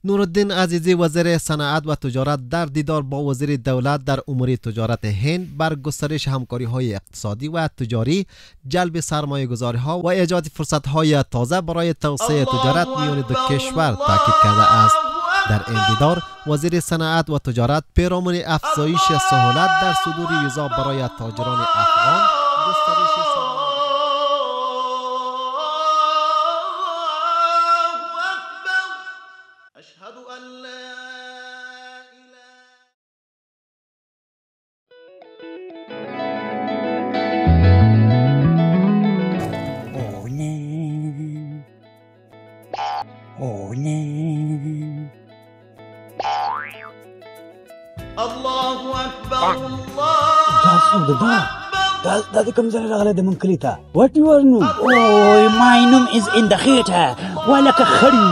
نورالدین عزیزی وزیر صنعت و تجارت در دیدار با وزیر دولت در امور تجارت هند بر گسترش همکاری‌های اقتصادی و تجاری، جلب سرمایه‌گذاری‌ها و ایجاد فرصت‌های تازه برای توسعه تجارت میان دو کشور تاکید کرده است. در این دیدار وزیر صنعت و تجارت پیرامون افزایش سهولت در صدور ویزا برای تاجران افغان، گسترش أشهد أن لا إله الله أكبر الله دا کوم ځای راغلی د منکلی ته واټ یور نو او مای نوم از ان د خېټه ولکه خړی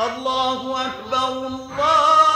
الله أكبر الله